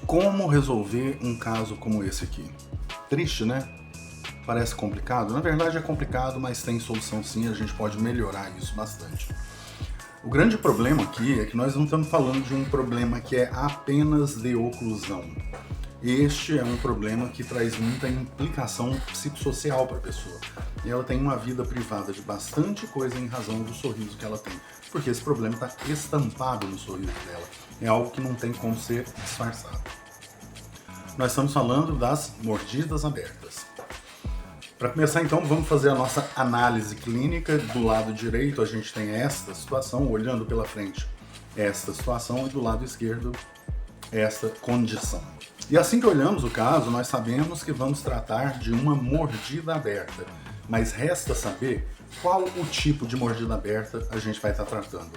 Como resolver um caso como esse aqui? Triste, né? Parece complicado. Na verdade é complicado, mas tem solução sim, a gente pode melhorar isso bastante. O grande problema aqui é que nós não estamos falando de um problema que é apenas de oclusão. Este é um problema que traz muita implicação psicossocial para a pessoa. E ela tem uma vida privada de bastante coisa em razão do sorriso que ela tem. Porque esse problema está estampado no sorriso dela. É algo que não tem como ser disfarçado. Nós estamos falando das mordidas abertas. Para começar então, vamos fazer a nossa análise clínica. Do lado direito a gente tem esta situação, olhando pela frente, esta situação, e do lado esquerdo, esta condição. E assim que olhamos o caso, nós sabemos que vamos tratar de uma mordida aberta, mas resta saber qual o tipo de mordida aberta a gente vai estar tratando.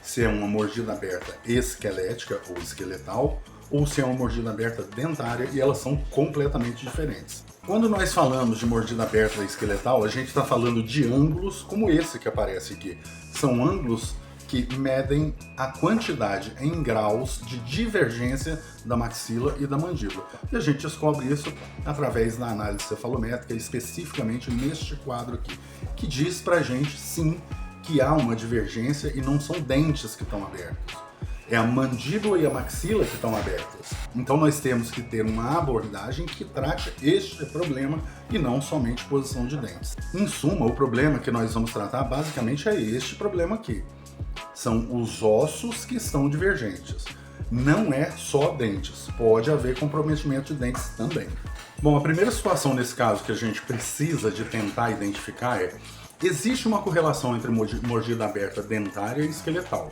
Se é uma mordida aberta esquelética ou esqueletal, ou se é uma mordida aberta dentária, e elas são completamente diferentes. Quando nós falamos de mordida aberta esqueletal, a gente está falando de ângulos como esse que aparece aqui. São ângulos que medem a quantidade em graus de divergência da maxila e da mandíbula. E a gente descobre isso através da análise cefalométrica, especificamente neste quadro aqui, que diz pra gente, sim, que há uma divergência e não são dentes que estão abertos. É a mandíbula e a maxila que estão abertas. Então nós temos que ter uma abordagem que trate este problema e não somente posição de dentes. Em suma, o problema que nós vamos tratar basicamente é este problema aqui. São os ossos que estão divergentes. Não é só dentes, pode haver comprometimento de dentes também. Bom, a primeira situação nesse caso que a gente precisa de tentar identificar é: existe uma correlação entre mordida aberta dentária e esqueletal.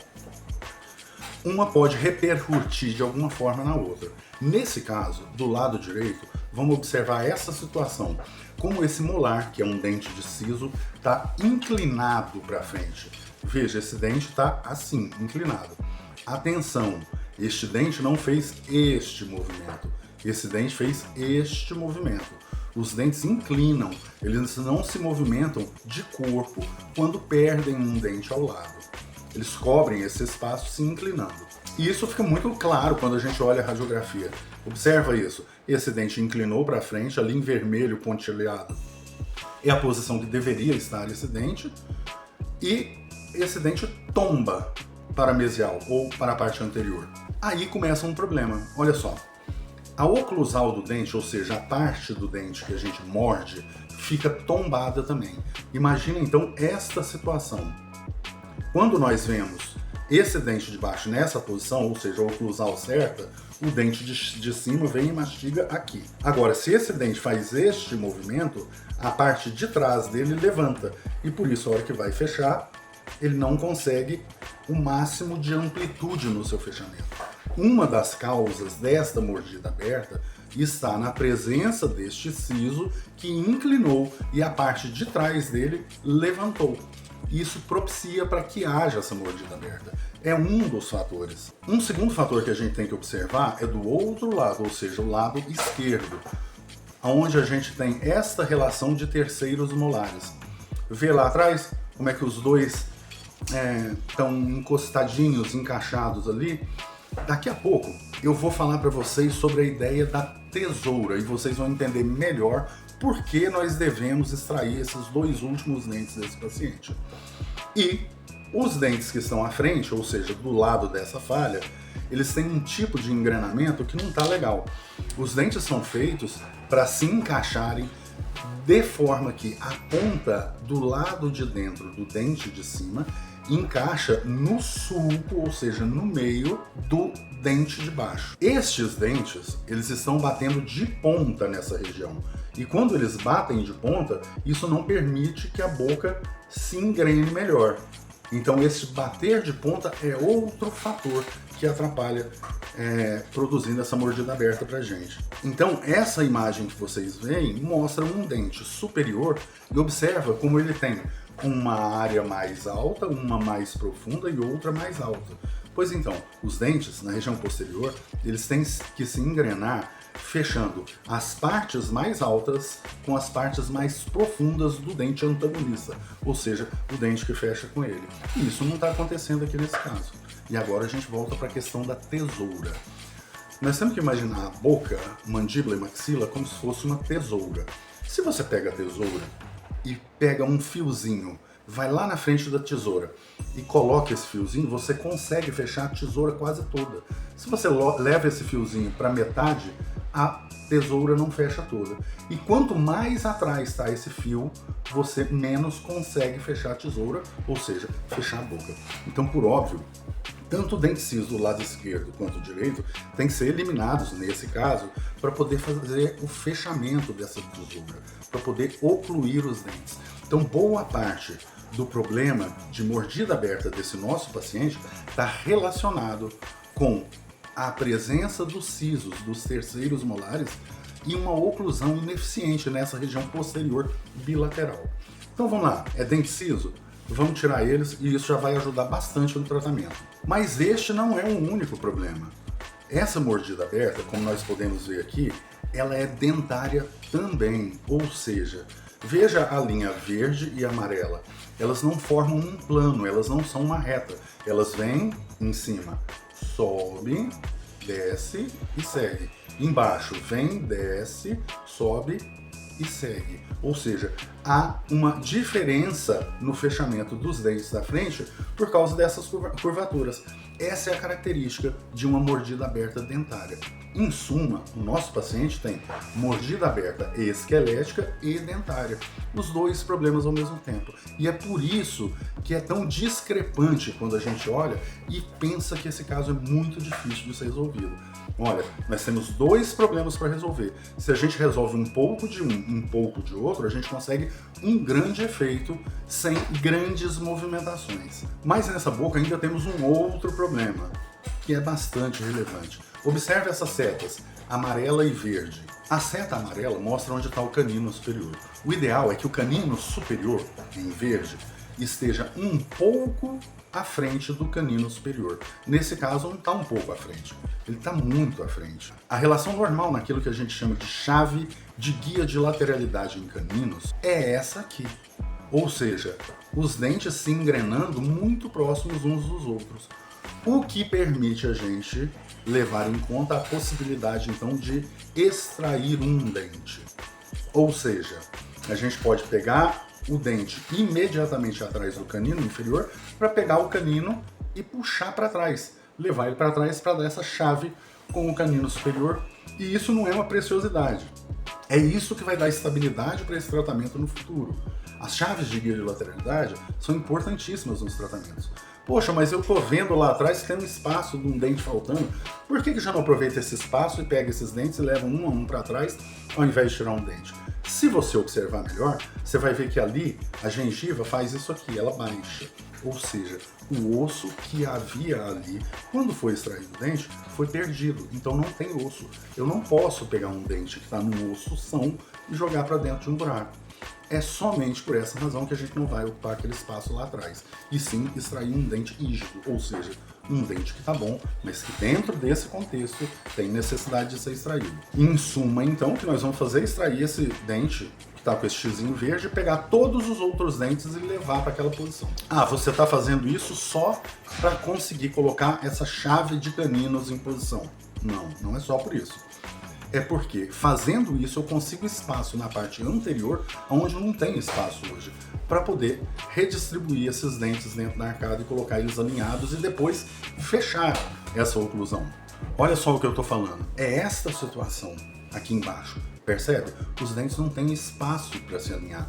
Uma pode repercutir de alguma forma na outra. Nesse caso, do lado direito, vamos observar essa situação. Como esse molar, que é um dente de siso, está inclinado para frente. Veja, esse dente está assim, inclinado. Atenção, este dente não fez este movimento. Esse dente fez este movimento. Os dentes inclinam, eles não se movimentam de corpo quando perdem um dente ao lado. Eles cobrem esse espaço se inclinando. E isso fica muito claro quando a gente olha a radiografia. Observa isso. Esse dente inclinou para frente, ali em vermelho pontilhado. É a posição que deveria estar esse dente. E esse dente tomba para a mesial ou para a parte anterior. Aí começa um problema. Olha só. A oclusal do dente, ou seja, a parte do dente que a gente morde, fica tombada também. Imagina então esta situação. Quando nós vemos esse dente de baixo nessa posição, ou seja, a oclusal certa, o dente de cima vem e mastiga aqui. Agora, se esse dente faz este movimento, a parte de trás dele levanta. E por isso, a hora que vai fechar, ele não consegue o máximo de amplitude no seu fechamento. Uma das causas desta mordida aberta está na presença deste siso que inclinou e a parte de trás dele levantou. Isso propicia para que haja essa mordida aberta. É um dos fatores. Um segundo fator que a gente tem que observar é do outro lado, ou seja, o lado esquerdo, onde a gente tem esta relação de terceiros molares. Vê lá atrás como é que os dois estão encostadinhos, encaixados ali. Daqui a pouco eu vou falar para vocês sobre a ideia da tesoura e vocês vão entender melhor por que nós devemos extrair esses dois últimos dentes desse paciente. E os dentes que estão à frente, ou seja, do lado dessa falha, eles têm um tipo de engrenamento que não está legal. Os dentes são feitos para se encaixarem de forma que a ponta do lado de dentro do dente de cima encaixa no sulco, ou seja, no meio do dente de baixo. Estes dentes, eles estão batendo de ponta nessa região. E quando eles batem de ponta, isso não permite que a boca se engrene melhor. Então esse bater de ponta é outro fator que atrapalha produzindo essa mordida aberta pra gente. Então essa imagem que vocês veem mostra um dente superior e observa como ele tem uma área mais alta, uma mais profunda e outra mais alta. Pois então, os dentes na região posterior, eles têm que se engrenar fechando as partes mais altas com as partes mais profundas do dente antagonista, ou seja, o dente que fecha com ele. E isso não está acontecendo aqui nesse caso. E agora a gente volta para a questão da tesoura. Nós temos que imaginar a boca, mandíbula e maxila como se fosse uma tesoura. Se você pega a tesoura e pega um fiozinho, vai lá na frente da tesoura e coloca esse fiozinho, você consegue fechar a tesoura quase toda. Se você leva esse fiozinho para metade, a tesoura não fecha toda. E quanto mais atrás está esse fio, você menos consegue fechar a tesoura, ou seja, fechar a boca. Então, por óbvio, tanto o dente ciso do lado esquerdo quanto o direito tem que ser eliminados, nesse caso, para poder fazer o fechamento dessa tesoura, para poder ocluir os dentes. Então, boa parte do problema de mordida aberta desse nosso paciente está relacionado com a presença dos sisos, dos terceiros molares, e uma oclusão ineficiente nessa região posterior bilateral. Então vamos lá, é dente ciso? Vamos tirar eles e isso já vai ajudar bastante no tratamento. Mas este não é o único problema. Essa mordida aberta, como nós podemos ver aqui, ela é dentária também, ou seja, veja a linha verde e amarela. Elas não formam um plano, elas não são uma reta. Elas vêm em cima, sobe, desce e segue. Embaixo, vem, desce, sobe e segue. Ou seja, há uma diferença no fechamento dos dentes da frente por causa dessas curvaturas. Essa é a característica de uma mordida aberta dentária. Em suma, o nosso paciente tem mordida aberta esquelética e dentária, os dois problemas ao mesmo tempo. E é por isso que é tão discrepante quando a gente olha e pensa que esse caso é muito difícil de ser resolvido. Olha, nós temos dois problemas para resolver. Se a gente resolve um pouco de um pouco de outro, a gente consegue um grande efeito sem grandes movimentações. Mas nessa boca ainda temos um outro problema, que é bastante relevante. Observe essas setas, amarela e verde. A seta amarela mostra onde está o canino superior. O ideal é que o canino superior, em verde, esteja um pouco à frente do canino superior. Nesse caso, não está um pouco à frente, ele está muito à frente. A relação normal naquilo que a gente chama de chave de guia de lateralidade em caninos é essa aqui. Ou seja, os dentes se engrenando muito próximos uns dos outros. O que permite a gente levar em conta a possibilidade, então, de extrair um dente. Ou seja, a gente pode pegar o dente imediatamente atrás do canino inferior para pegar o canino e puxar para trás, levar ele para trás para dar essa chave com o canino superior. E isso não é uma preciosidade. É isso que vai dar estabilidade para esse tratamento no futuro. As chaves de guia de lateralidade são importantíssimas nos tratamentos. Poxa, mas eu tô vendo lá atrás que tem um espaço de um dente faltando. Por que já não aproveita esse espaço e pega esses dentes e leva um a um para trás, ao invés de tirar um dente? Se você observar melhor, você vai ver que ali a gengiva faz isso aqui, ela baixa. Ou seja, o osso que havia ali, quando foi extraído o dente, foi perdido. Então não tem osso. Eu não posso pegar um dente que está num osso são e jogar para dentro de um buraco. É somente por essa razão que a gente não vai ocupar aquele espaço lá atrás, e sim extrair um dente rígido, ou seja, um dente que está bom, mas que dentro desse contexto tem necessidade de ser extraído. Em suma, então, o que nós vamos fazer é extrair esse dente que está com esse xizinho verde, pegar todos os outros dentes e levar para aquela posição. Ah, você está fazendo isso só para conseguir colocar essa chave de caninos em posição? Não, não é só por isso. É porque, fazendo isso, eu consigo espaço na parte anterior, onde não tem espaço hoje, para poder redistribuir esses dentes dentro da arcada e colocar eles alinhados e depois fechar essa oclusão. Olha só o que eu estou falando. É esta situação aqui embaixo. Percebe? Os dentes não têm espaço para se alinhar.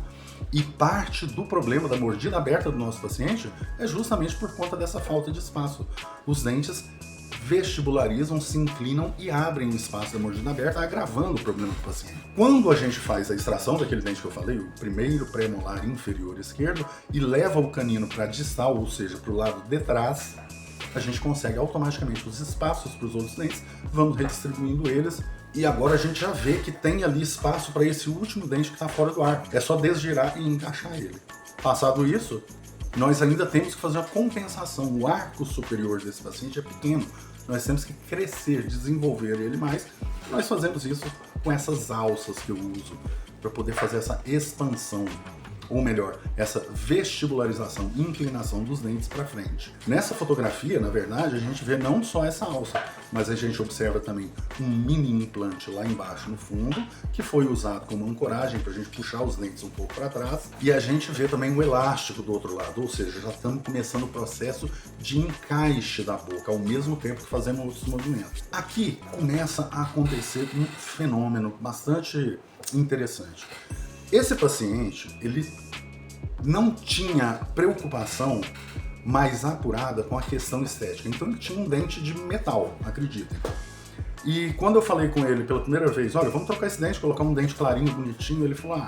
E parte do problema da mordida aberta do nosso paciente é justamente por conta dessa falta de espaço. Os dentes vestibularizam, se inclinam e abrem o espaço da mordida aberta, agravando o problema do paciente. Quando a gente faz a extração daquele dente que eu falei, o primeiro pré-molar inferior esquerdo, e leva o canino para distal, ou seja, para o lado de trás, a gente consegue automaticamente os espaços para os outros dentes, vamos redistribuindo eles, e agora a gente já vê que tem ali espaço para esse último dente que está fora do arco. É só desgirar e encaixar ele. Passado isso, nós ainda temos que fazer uma compensação. O arco superior desse paciente é pequeno. Nós temos que crescer, desenvolver ele mais. Nós fazemos isso com essas alças que eu uso para poder fazer essa expansão. ou melhor, essa vestibularização, inclinação dos dentes para frente. Nessa fotografia, na verdade, a gente vê não só essa alça, mas a gente observa também um mini implante lá embaixo no fundo, que foi usado como ancoragem para a gente puxar os dentes um pouco para trás, e a gente vê também o elástico do outro lado, ou seja, já estamos começando o processo de encaixe da boca, ao mesmo tempo que fazemos outros movimentos. Aqui começa a acontecer um fenômeno bastante interessante. Esse paciente, ele não tinha preocupação mais apurada com a questão estética, então ele tinha um dente de metal, acreditem. E quando eu falei com ele pela primeira vez, olha, vamos trocar esse dente, colocar um dente clarinho, bonitinho, ele falou,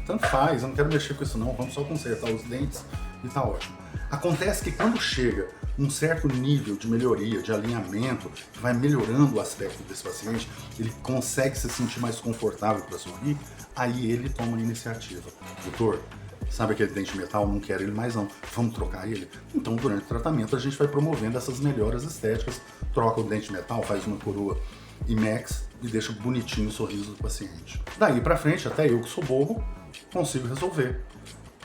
tanto faz, eu não quero mexer com isso não, vamos só consertar os dentes e tá ótimo. Acontece que quando chega um certo nível de melhoria, de alinhamento, que vai melhorando o aspecto desse paciente, ele consegue se sentir mais confortável para sorrir, aí ele toma a iniciativa. Doutor, sabe aquele dente de metal? Não quero ele mais não. Vamos trocar ele? Então, durante o tratamento, a gente vai promovendo essas melhoras estéticas, troca o dente de metal, faz uma coroa IMAX e deixa bonitinho o sorriso do paciente. Daí pra frente, até eu que sou bobo, consigo resolver.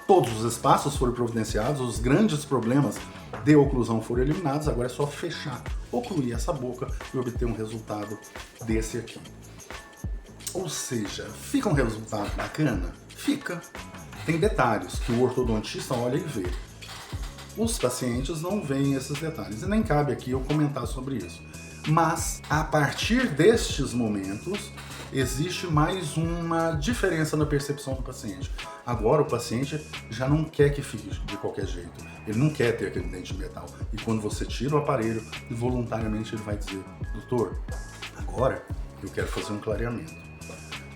Todos os espaços foram providenciados, os grandes problemas de oclusão foram eliminados, agora é só fechar, ocluir essa boca e obter um resultado desse aqui. Ou seja, fica um resultado bacana? Fica. Tem detalhes que o ortodontista olha e vê. Os pacientes não veem esses detalhes e nem cabe aqui eu comentar sobre isso. Mas, a partir destes momentos, existe mais uma diferença na percepção do paciente. Agora o paciente já não quer que fique de qualquer jeito. Ele não quer ter aquele dente de metal. E quando você tira o aparelho, voluntariamente ele vai dizer, doutor, agora eu quero fazer um clareamento.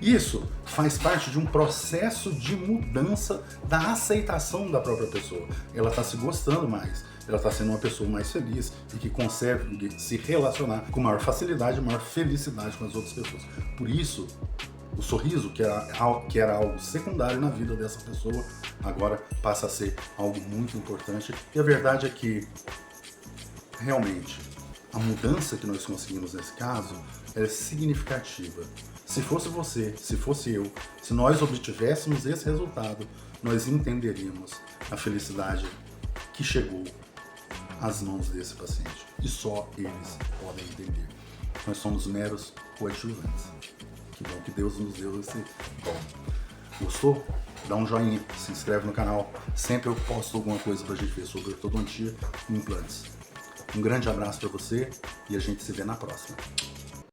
Isso faz parte de um processo de mudança da aceitação da própria pessoa. Ela está se gostando mais, ela está sendo uma pessoa mais feliz e que consegue se relacionar com maior facilidade, maior felicidade com as outras pessoas. Por isso, o sorriso, que era algo secundário na vida dessa pessoa, agora passa a ser algo muito importante. E a verdade é que, realmente, a mudança que nós conseguimos nesse caso é significativa. Se fosse você, se fosse eu, se nós obtivéssemos esse resultado, nós entenderíamos a felicidade que chegou às mãos desse paciente. E só eles podem entender. Nós somos meros coadjuvantes. Que bom que Deus nos deu esse dom. Gostou? Dá um joinha, se inscreve no canal. Sempre eu posto alguma coisa pra gente ver sobre ortodontia e implantes. Um grande abraço para você e a gente se vê na próxima.